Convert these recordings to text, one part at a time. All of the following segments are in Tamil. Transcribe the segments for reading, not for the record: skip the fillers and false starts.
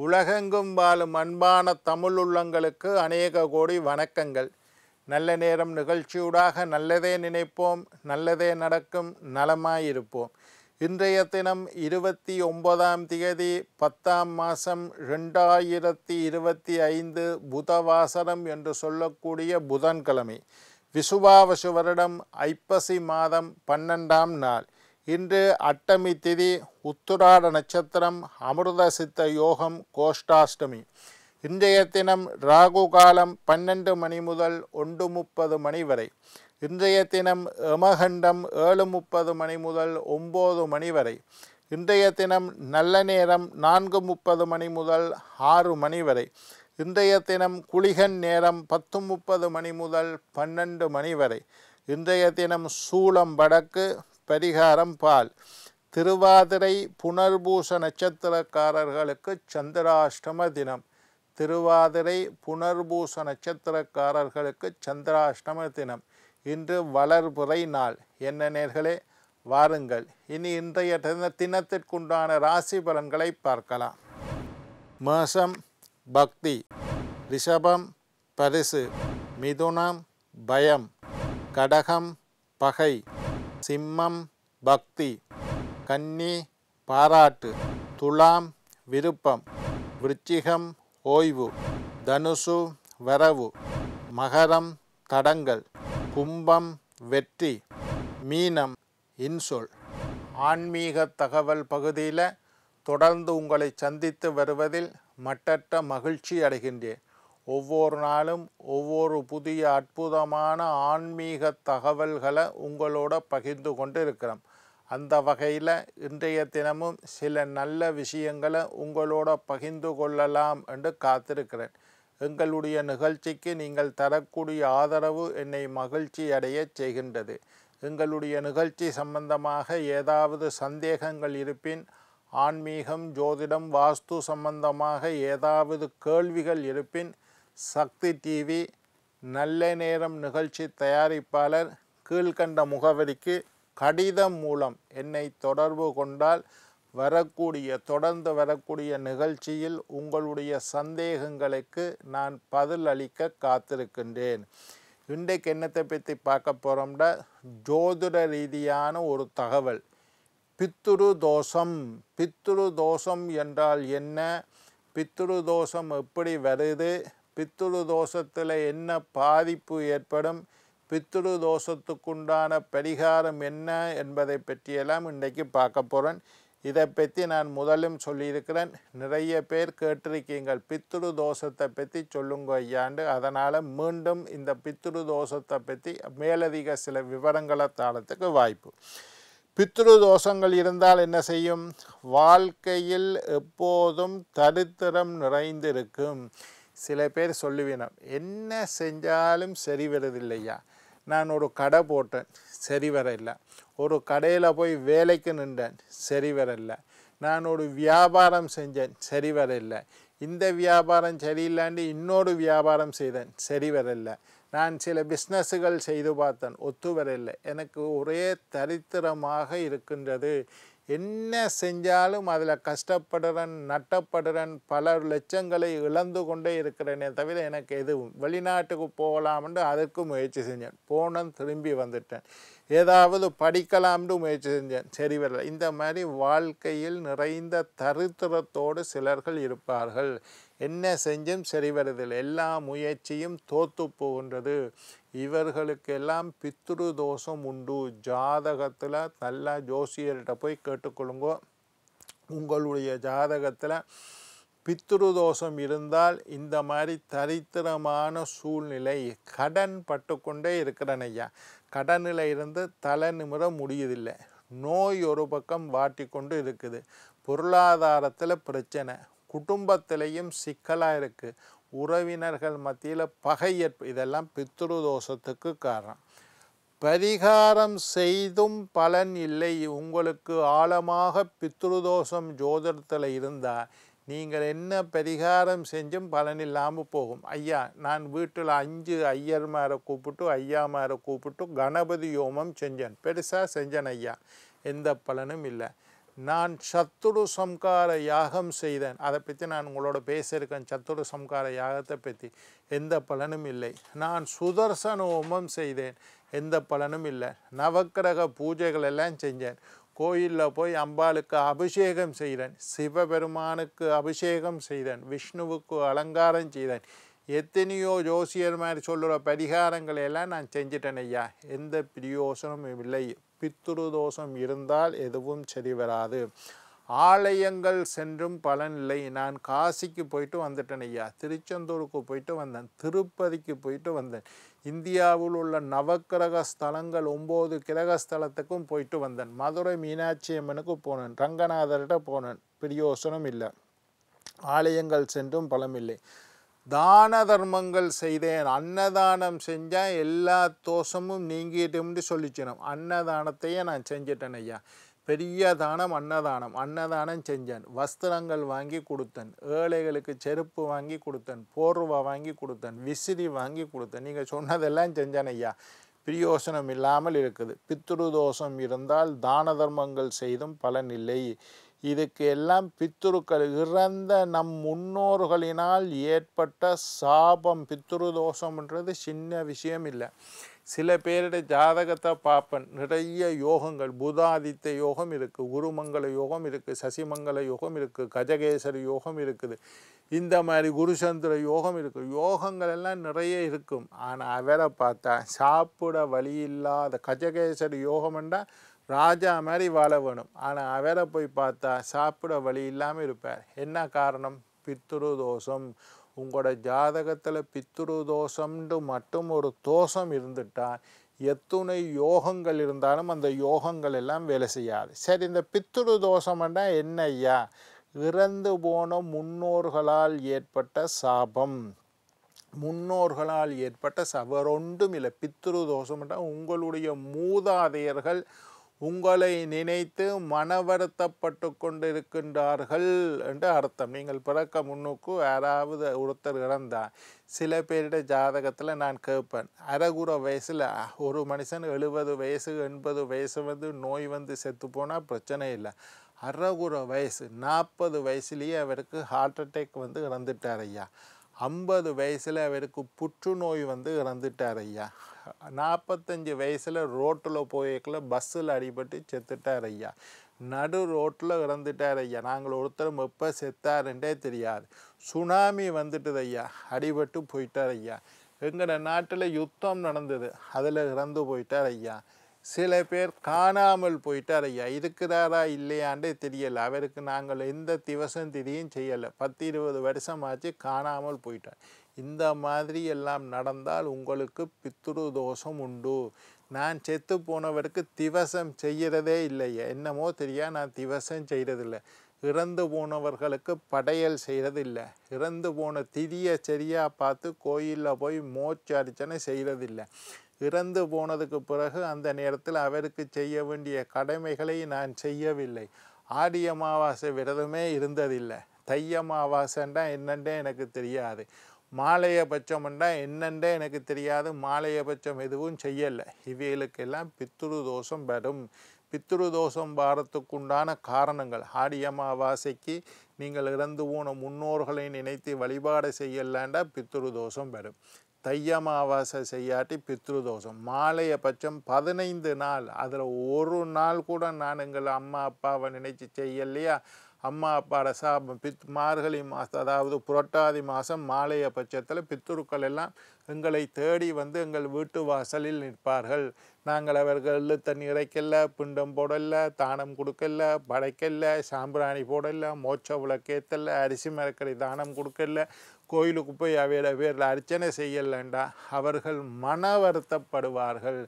உலகெங்கும் வாழும் அன்பான தமிழ் உள்ளங்களுக்கு அநேக கோடி வணக்கங்கள். நல்ல நேரம் நிகழ்ச்சியூடாக நல்லதே நினைப்போம், நல்லதே நடக்கும், நலமாயிருப்போம். இன்றைய தினம் 29ஆம் தேதி 10ஆம் மாதம் 2025 புதவாசரம் என்று சொல்லக்கூடிய புதன்கிழமை. விசுவாவசு வருடம் ஐப்பசி மாதம் 12ஆம் நாள். இன்று அட்டமி திதி, உத்திராட நட்சத்திரம், அமிர்த சித்த யோகம், கோஷ்டாஷ்டமி. இன்றைய தினம் ராகு காலம் 12 மணி முதல் 1:30 மணி வரை. இன்றைய தினம் யமகண்டம் 7:30 மணி முதல் 9 மணி வரை. இன்றைய தினம் நல்ல நேரம் 4:30 மணி முதல் 6 மணி வரை. இன்றைய தினம் குளிகன் நேரம் 10:30 மணி முதல் 12 மணி வரை. இன்றைய தினம் சூலம் வடக்கு, பரிகாரம் பால். திருவாதிரை புனர்பூச நட்சத்திரக்காரர்களுக்கு சந்திராஷ்டம தினம். திருவாதிரை புனர்பூச நட்சத்திரக்காரர்களுக்கு சந்திராஷ்டம தினம். இன்று வளர்பிறை நாள். என்ன நேர்களே, வாருங்கள் இனி இன்றைய தினத்திற்குண்டான ராசி பலன்களை பார்க்கலாம். மேஷம் பக்தி, ரிஷபம் பரிசு, மிதுனம் பயம், கடகம் பகை, சிம்மம் பக்தி, கன்னி பாராட்டு, துலாம் விருப்பம், விருச்சிகம் ஓய்வு, தனுசு வரவு, மகரம் தடங்கல், கும்பம் வெற்றி, மீனம் இன்சொல். ஆன்மீக தகவல் பகுதியில் தொடர்ந்து உங்களை சந்தித்து வருவதில் மட்டற்ற மகிழ்ச்சி அடைகின்றேன். ஒவ்வொரு நாளும் ஒவ்வொரு புதிய அற்புதமான ஆன்மீக தகவல்களை உங்களோட பகிர்ந்து கொண்டு இருக்கிறோம். அந்த வகையில் இன்றைய தினமும் சில நல்ல விஷயங்களை உங்களோட பகிர்ந்து கொள்ளலாம் என்று காத்திருக்கிறேன். எங்களுடைய நிகழ்ச்சிக்கு நீங்கள் தரக்கூடிய ஆதரவு என்னை மகிழ்ச்சி அடைய செய்கின்றது. எங்களுடைய நிகழ்ச்சி சம்பந்தமாக ஏதாவது சந்தேகங்கள் இருப்பின், ஆன்மீகம், ஜோதிடம், வாஸ்து சம்பந்தமாக ஏதாவது கேள்விகள் இருப்பின், சக்தி டிவி நல்ல நேரம் நிகழ்ச்சி தயாரிப்பாளர் கீழ்கண்ட முகவரிக்கு கடிதம் மூலம் என்னை தொடர்பு கொண்டால் தொடர்ந்து வரக்கூடிய நிகழ்ச்சியில் உங்களுடைய சந்தேகங்களுக்கு நான் பதில் அளிக்க காத்திருக்கின்றேன். இன்றைக்கு என்னத்தை பற்றி பார்க்க போகிறோம்னா, ஜோதிட ரீதியான ஒரு தகவல். பித்ரு தோஷம். பித்ரு தோஷம் என்றால் என்ன? பித்ரு தோஷம் எப்படி வருது? பித்ரு தோஷத்தில் என்ன பாதிப்பு ஏற்படும்? பித்ரு தோஷத்துக்குண்டான பரிகாரம் என்ன என்பதை பற்றியெல்லாம் இன்றைக்கு பார்க்க போகிறேன். இதை பற்றி நான் முதலும் சொல்லியிருக்கிறேன். நிறைய பேர் கேட்டிருக்கீங்கள், பித்ரு தோஷத்தை பற்றி சொல்லுங்க ஐயாண்டு. அதனால் மீண்டும் இந்த பித்ரு தோஷத்தை பற்றி மேலதிக சில விவரங்களை தாளத்துக்கு வாய்ப்பு. பித்ரு தோஷங்கள் இருந்தால் என்ன செய்யும்? வாழ்க்கையில் எப்போதும் தரித்திரம் நிறைந்திருக்கும். சில பேர் சொல்லுவினோம், என்ன செஞ்சாலும் சரி வரதில்லையா. நான் ஒரு கடை போட்டேன், சரி வரல. ஒரு கடையில் போய் வேலைக்கு நின்றேன், சரி வரல. நான் ஒரு வியாபாரம் செஞ்சேன், சரி வரல. இந்த வியாபாரம் சரியில்லாண்டு இன்னொரு வியாபாரம் செய்தேன், சரி வரல. நான் சில பிஸ்னஸுகள் செய்து பார்த்தேன், ஒத்து வரல. எனக்கு ஒரே தரித்திரமாக இருக்கின்றது. என்ன செஞ்சாலும் அதில் கஷ்டப்படுறேன், நட்டப்படுறேன், பல லட்சங்களை இழந்து கொண்டே இருக்கிறேனே தவிர எனக்கு எதுவும். வெளிநாட்டுக்கு போகலாம்னு அதற்கு முயற்சி செஞ்சேன், போனேன், திரும்பி வந்துட்டேன். ஏதாவது படிக்கலாம்னு முயற்சி செஞ்சேன், சரி வரல. இந்த மாதிரி வாழ்க்கையில் நிறைந்த தரித்திரத்தோடு சிலர்கள் இருப்பார்கள். என்ன செஞ்சும் சரி வருதில்லை, எல்லா முயற்சியும் தோற்று போகின்றது. இவர்களுக்கெல்லாம் பித்ரு தோஷம் உண்டு. ஜாதகத்தில் நல்லா ஜோசியர்கிட்ட போய் கேட்டுக்கொள்ளுங்கோ. உங்களுடைய ஜாதகத்தில் பித்ரு தோஷம் இருந்தால் இந்த மாதிரி தரித்திரமான சூழ்நிலை, கடன் பட்டுக்கொண்டே இருக்கிறேன் ஐயா, கடனில் இருந்து தலை நிமிர முடியதில்லை, நோய் ஒரு பக்கம் வாட்டி கொண்டு இருக்குது, பொருளாதாரத்தில் பிரச்சனை, குடும்பத்திலையும் சிக்கலாக இருக்குது, உறவினர்கள் மத்தியில் பகை இதெல்லாம் பித்ரு தோஷத்துக்கு காரணம். பரிகாரம் செய்தும் பலன் இல்லை. உங்களுக்கு ஆழமாக பித்ரு தோஷம் ஜோதிடத்தில் இருந்தால் நீங்கள் என்ன பரிகாரம் செஞ்சும் பலன் இல்லாமல் போகும். ஐயா, நான் வீட்டில் 5 ஐயர்மாரை கூப்பிட்டு, ஐயாமாரை கூப்பிட்டு கணபதி யோமம் செஞ்சேன், பெருசாக செஞ்சேன் ஐயா, எந்த பலனும் இல்லை. நான் சத்துரு சம்கார யாகம் செய்தேன். அதை பற்றி நான் உங்களோட பேச இருக்கேன். சத்துரு சம்கார யாகத்தை பற்றி எந்த பலனும் இல்லை. நான் சுதர்சன ஹோமம் செய்தேன், எந்த பலனும் இல்லை. நவக்கிரக பூஜைகள் எல்லாம் செஞ்சேன். கோயிலில் போய் அம்பாளுக்கு அபிஷேகம் செய்தேன், சிவபெருமானுக்கு அபிஷேகம் செய்தேன், விஷ்ணுவுக்கு அலங்காரம் செய்தேன். எத்தனையோ ஜோசியர் மாதிரி சொல்லுற பரிகாரங்களை எல்லாம் நான் செஞ்சிட்டேன் ஐயா, எந்த பிரயோசனமும் இல்லை. பித்ரு தோஷம் இருந்தால் எதுவும் சரி வராது. ஆலயங்கள் சென்றும் பலன் இல்லை. நான் காசிக்கு போயிட்டு வந்துட்டேன் ஐயா, திருச்செந்தூருக்கு போயிட்டு வந்தேன், திருப்பதிக்கு போயிட்டு வந்தேன், இந்தியாவில் உள்ள நவக்கிரக ஸ்தலங்கள் 9 கிரக ஸ்தலத்துக்கும் போயிட்டு வந்தேன், மதுரை மீனாட்சி அம்மனுக்கு போனேன், ரங்கநாதர்கிட்ட போனேன், பிரயோசனம் இல்லை. ஆலயங்கள் சென்றும் பலமில்லை. தான தர்மங்கள் செய்தேன், அன்னதானம் செஞ்சால் எல்லா தோஷமும் நீங்கிட்டும்னு சொல்லிச்சினோம். அன்னதானத்தையே நான் செஞ்சிட்டேன் ஐயா. பெரிய தானம் அன்னதானம். அன்னதானம் செஞ்சேன், வஸ்திரங்கள் வாங்கி கொடுத்தேன், ஏழைகளுக்கு செருப்பு வாங்கி கொடுத்தேன், போர்வை வாங்கி கொடுத்தேன், விசிறி வாங்கி கொடுத்தேன். நீங்கள் சொன்னதெல்லாம் செஞ்சேன் ஐயா, பிரயோசனம் இல்லாமல் இருக்குது. பித்ரு தோஷம் இருந்தால் தான தர்மங்கள் செய்தும் பலன் இல்லை. இதுக்கு எல்லாம் பித்ருக்கள் இறந்த நம் முன்னோர்களினால் ஏற்பட்ட சாபம். பித்ரு தோஷம்ன்றது சின்ன விஷயம் இல்லை. சில பேருடைய ஜாதகத்தை பார்ப்பேன், நிறைய யோகங்கள், புதாதித்த யோகம் இருக்குது, குருமங்கல யோகம் இருக்குது, சசிமங்கல யோகம் இருக்குது, கஜகேசரி யோகம் இருக்குது, இந்த மாதிரி குருசந்திர யோகம் இருக்குது. யோகங்கள் எல்லாம் நிறைய இருக்கும். ஆனால் அவரை பார்த்தா சாப்பிட வழி இல்லாத கஜகேசரி யோகம்ண்டா ராஜா மாதிரி வாழ வேணும். ஆனால் அவரை போய் பார்த்தா சாப்பிட வழி இல்லாமல் இருப்பார். என்ன காரணம்? பித்ரு தோஷம். உங்களோட ஜாதகத்தில் பித்ரு தோஷம்னு மட்டும் ஒரு தோஷம் இருந்துட்டால் எத்துணை யோகங்கள் இருந்தாலும் அந்த யோகங்கள் எல்லாம் வேலை செய்யாது. சரி, இந்த பித்ரு தோஷம்னா என்ன ஐயா? இறந்து போன முன்னோர்களால் ஏற்பட்ட சாபம். முன்னோர்களால் ஏற்பட்ட சாபம் ஒன்றும் இல்லை. பித்ரு தோஷம்னா உங்களுடைய மூதாதையர்கள் உங்களை நினைத்து மன வருத்தப்பட்டு கொண்டிருக்கின்றார்கள் என்று அர்த்தம். நீங்கள் பிறக்க முன்னுக்கு யாராவது ஒருத்தர் இறந்தால் சில பேருடைய ஜாதகத்தில் நான் கேட்பேன், அரைகுற வயசில் ஒரு மனுஷன் 70 வயசு 80 வயசு நோய் செத்து போனால் பிரச்சனை இல்லை. அரைகுற வயசு 40 வயசுலேயே அவருக்கு ஹார்ட் அட்டாக் இறந்துட்டார் ஐயா. 50 வயசில் அவருக்கு புற்றுநோய் இறந்துட்டார் ஐயா. 45 வயசில் ரோட்டில் போய்க்கல பஸ்ஸில் அடிபட்டு செத்துட்டார் ஐயா. நடு ரோட்டில் இறந்துட்டார் ஐயா. நாங்கள் ஒருத்தர் எப்போ செத்தாருன்றே தெரியாது. சுனாமி வந்துட்டுது ஐயா, அடிபட்டு போயிட்டார் ஐயா. எங்கள் நாட்டில் யுத்தம் நடந்தது, அதில் இறந்து போயிட்டார் ஐயா. சில பேர் காணாமல் போயிட்டார் ஐயா. இருக்கிறாரா இல்லையாண்டே தெரியலை. அவருக்கு நாங்கள் எந்த திவசம் திதியும் செய்யலை. 10-20 வருஷமாச்சு காணாமல் போயிட்டார். இந்த மாதிரி எல்லாம் நடந்தால் உங்களுக்கு பித்ரு தோஷம் உண்டு. நான் செத்து போனவருக்கு திவசம் செய்கிறதே இல்லையா, என்னமோ தெரியா, நான் திவசம் செய்கிறதில்லை. இறந்து போனவர்களுக்கு படையல் செய்கிறதில்லை. இறந்து போன திதியை சரியாக பார்த்து கோயிலில் போய் மோட்ச அர்ச்சனை செய்கிறதில்லை. இறந்து போனதுக்கு பிறகு அந்த நேரத்தில் அவருக்கு செய்ய வேண்டிய கடமைகளை நான் செய்யவில்லை. ஆடி அமாவாசை விரதமே இருந்ததில்லை. தை அமாவாசைண்டா என்னண்டே எனக்கு தெரியாது. மாலையபட்சம்ண்டா என்னண்டே எனக்கு தெரியாது. மாலையபட்சம் எதுவும் செய்யலை. இவைகளுக்கெல்லாம் பித்ரு தோஷம் வரும். பித்ரு தோஷம் வாரத்துக்குண்டான காரணங்கள், ஆடி அமாவாசைக்கு நீங்கள் இறந்து போன முன்னோர்களை நினைத்து வழிபாடு செய்யலாண்டா பித்ரு தோஷம் வரும். தை அமாவாசை செய்யாட்டி பித்ரு தோஷம். மாலையபட்சம் 15 நாள், அதில் ஒரு நாள் கூட நான் எங்கள் அம்மா அப்பாவை நினைச்சு செய்யலையா, அம்மா அப்பாவோட சாபம். மார்கழி மாதம், அதாவது புரட்டாதி மாதம் மாலையபட்சத்தில் பித்ருக்கள் எல்லாம் எங்களை தேடி எங்கள் வீட்டு வாசலில் நிற்பார்கள். நாங்கள் அவர்கள் தண்ணி இறைக்கல, பிண்டம் போடல, தானம் கொடுக்கல, படைக்கல, சாம்பிராணி போடல, மோட்ச விளக்கேத்தல, அரிசி மரக்கறி தானம் கொடுக்கல, கோயிலுக்கு போய் அவையோட பேரில் அர்ச்சனை செய்யலண்டா அவர்கள் மன வருத்தப்படுவார்கள்.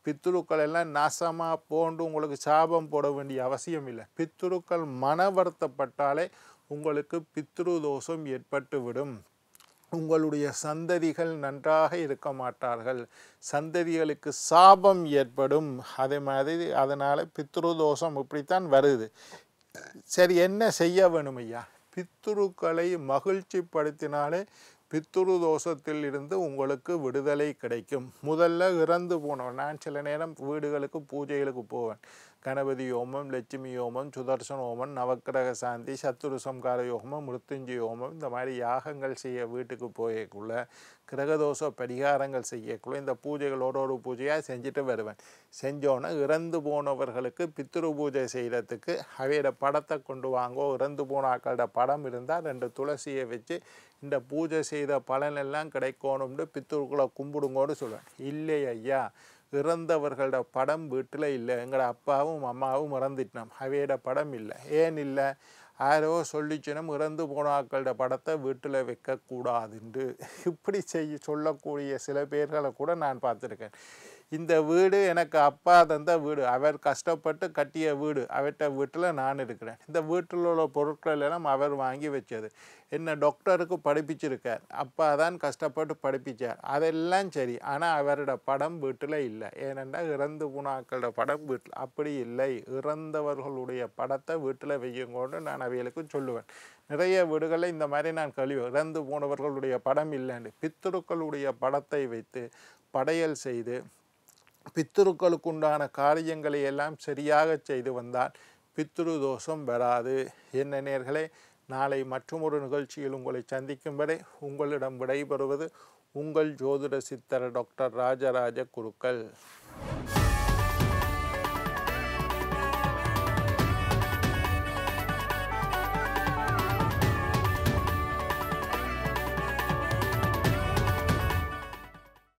பித்ருக்கள் எல்லாம் நாசமாக போன்று உங்களுக்கு சாபம் போட வேண்டிய அவசியம் இல்லை. பித்ருக்கள் மன வருத்தப்பட்டாலே உங்களுக்கு பித்ரு தோஷம் ஏற்பட்டுவிடும். உங்களுடைய சந்ததிகள் நன்றாக இருக்க மாட்டார்கள். சந்ததிகளுக்கு சாபம் ஏற்படும். அதே மாதிரி அதனால் பித்ரு தோஷம் இப்படித்தான் வருது. சரி, என்ன செய்ய வேணும் ஐயா? பித்ருக்களை மகிழ்ச்சிப்படுத்தினாலே பித்ரு தோஷத்தில் இருந்து உங்களுக்கு விடுதலை கிடைக்கும். முதல்ல இறந்து போனவன், நான் சில நேரம் வீடுகளுக்கு பூஜைகளுக்கு போவேன். கணபதி ஹோமம், லட்சுமி ஹோமம், சுதர்சன ஹோமம், நவக்கிரக சாந்தி, சத்துரு சம்கார யோகமம், மிருத்யுஞ்சய ஹோமம், இந்த மாதிரி யாகங்கள் செய்ய வீட்டுக்கு போயக்குள்ள கிரகதோஷ பரிகாரங்கள் செய்யக்குள்ள இந்த பூஜைகள் ஒரு பூஜையாக செஞ்சுட்டு வருவேன். செஞ்சோன்னே இறந்து போனவர்களுக்கு பித்ரு பூஜை செய்கிறதுக்கு அவையோட படத்தை கொண்டு வாங்கோ. இறந்து போன ஆக்களோட படம் இருந்தால் 2 துளசியை வச்சு இந்த பூஜை செய்த பலனெல்லாம் கிடைக்கணும்னு பித்ருக்களை கும்பிடுங்கோன்னு சொல்லுவேன். இல்லை ஐயா, இறந்தவர்களோட படம் வீட்டில் இல்லை, எங்களோட அப்பாவும் அம்மாவும் இறந்துட்டோம், அவையோட படம் இல்லை. ஏன் இல்லை? யாரோ சொல்லிச்சினும் இறந்து போன ஆக்களோட படத்தை வீட்டில் வைக்கக்கூடாதுன்று இப்படி சொல்லக்கூடிய சில பேர்களை கூட நான் பார்த்துருக்கேன். இந்த வீடு எனக்கு அப்பா தந்த வீடு, அவர் கஷ்டப்பட்டு கட்டிய வீடு, அவர்கிட்ட வீட்டில் நான் இருக்கிறேன். இந்த வீட்டில் உள்ள பொருட்கள் எல்லாம் அவர் வாங்கி வச்சது. என்ன டாக்டருக்கு படிப்பிச்சிருக்கார், அப்பா தான் கஷ்டப்பட்டு படிப்பிச்சார், அதெல்லாம் சரி. ஆனால் அவரோட படம் வீட்டில் இல்லை. ஏனென்றால் இறந்து போனாக்களோட படம் வீட்டில் அப்படி இல்லை. இறந்தவர்களுடைய படத்தை வீட்டில் வையுங்கன்னு நான் அவைகளுக்கு சொல்லுவேன். நிறைய வீடுகளில் இந்த மாதிரி நான் கழிவு இறந்து போனவர்களுடைய படம் இல்லைன்னு பித்ருக்களுடைய படத்தை வைத்து படையல் செய்து பித்ருக்களுக்கு உண்டான காரியங்களை எல்லாம் சரியாக செய்து வந்தால் பித்ரு தோஷம் வராது. என்ன நேயர்களே, நாளை மற்றொரு நிகழ்ச்சியில் உங்களை சந்திக்கும் வரை உங்களிடம் விடைபெறுவது உங்கள் ஜோதிட சித்தர் டாக்டர் ராஜராஜ குருக்கள்.